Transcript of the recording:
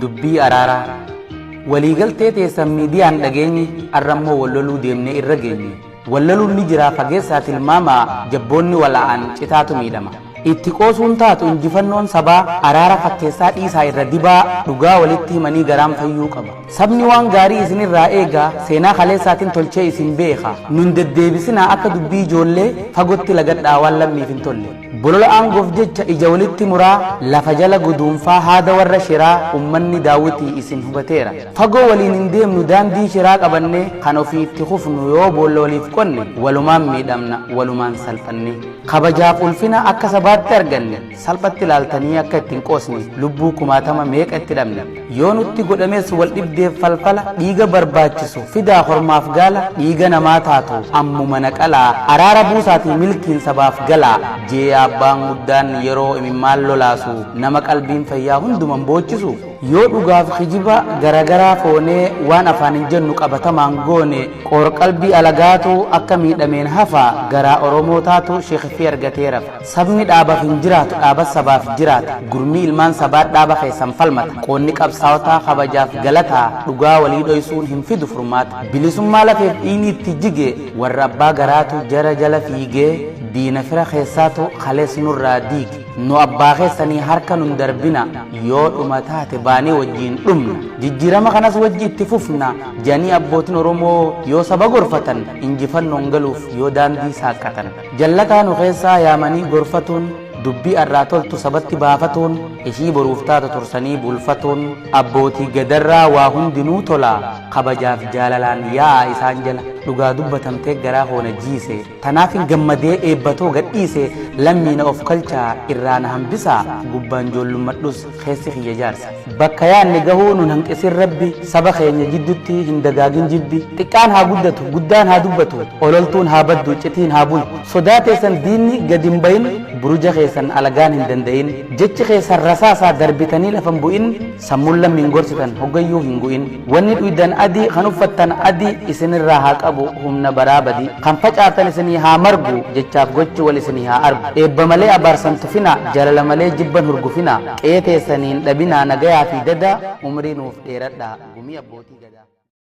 dubbii araaraa waliigaltee teessan miidiyaan dhageenyi arrammoo walloluu deemnee irra geenye walloluun ni jira fageessaa tilmaamaa jabboonni wala'aan citaatu miidhama itti qoosuun taatu injifannoon sabaa araara fakkeessaa dhiisaa irra dibaa dhugaa walitti himanii garaan fayyuu qaba sabni waan gaarii isinirraa eegaa seenaa kaleessaatiin tolchee isin beeka nun deddeebisinaa akka dubbii ijoollee fagotti lagadhaa waan lammiif hin tolle bolola aangoof jecha ija walitti muraa lafa jala guduunfaa haada warra shiraa ummanni daawwitii isin hubateera fagoo waliin hin deemnu daandii shiraa qabannee kan ofiitti kufnu yoo boolla waliif qonne walumaan miidhamna walumaan salphanne kabajaaf ulfina akka sabaatti arganne salphatti ilaaltanii akka ittiin qoosne lubbuu kumaatama meeqa itti dhabne yoo nutti godhamees wal dhibdeef falfala dhiiga barbaachisu fidaa hormaaf gaala dhiiga namaa taatu ammuma naqalaa araara buusaatii milkiin sabaaf galaa jeeyaa abbaan guddaan yeroo imimmaan lolaasu nama qalbiin fayyaa hunduman boochisu yoo dhugaaf kijiba garagaraa foonee waan afaan hin jennu qabatamaan goone qoor qalbii alagaatu akka miidhameen hafa garaa oromoo taatu sheekhi argateera sabni dhaabaaf hin jiraatu dhaaba sabaaf jiraata gurmii ilmaan sabaa dhaaba keessan falmata qoonni qabsaa'otaa kabajaaf galataa dhugaa walii dhoysuun hin fidu furmaata bilisummaa lafeef dhiini itti jige warra abbaa garaatu jara jala fiigee diina fira keessaatu kalees nurraa diigi nu abbaa keessanii harka nun darbina yoo dhuma taate baanee wajjiin dhumna jijjiirama kanas wajji itti fufna janii abbootiin oromoo yoo saba gorfatan injifannoon galuuf yoo daandii saaqqatan jallataa nu keessaa yaamanii gorfatuun dubbii arraa toltu sabatti baafatuun ishii boruuf taatu tursanii bulfatuun abbootii gadarraa waa hundinuu tola kabajaaf jaalalaan yaa isaan jala dhugaa dubbatamtee garaa hoona jiise tanaaf hin gammadee eebbatoo gadhiise lammiina of kalchaa irraa na hambisaa gubbaan joollummadhus keessi kiyya jaarsa bakka yaanni gahuu nun hanqisin rabbi saba keenya jiddutti hin dagaagin jibbi xiqqaan haa guddatu guddaan haa dubbatu ololtuun haa baddu citiin haa bultu sodaa teessan diinni gad hin bayin buruja keessan alagaan hin danda'in jechi keessan rasaasaa darbitanii lafan bu'in sammuun lammiin gorsitan hoggayyuu hin gu'in wanni dhuydan adii kan uffattan adii isinirraa haa qabu humna baraabadi kan facaatan isinii haa margu jechaaf gochi wal isinii haa argu eebba malee abaarsan tufina jalala malee jibban hurgufina qe'ee teessaniin dhabinaa nagayaa fi dada umrii nuuf dheeradhaa gumii abbootii gadaa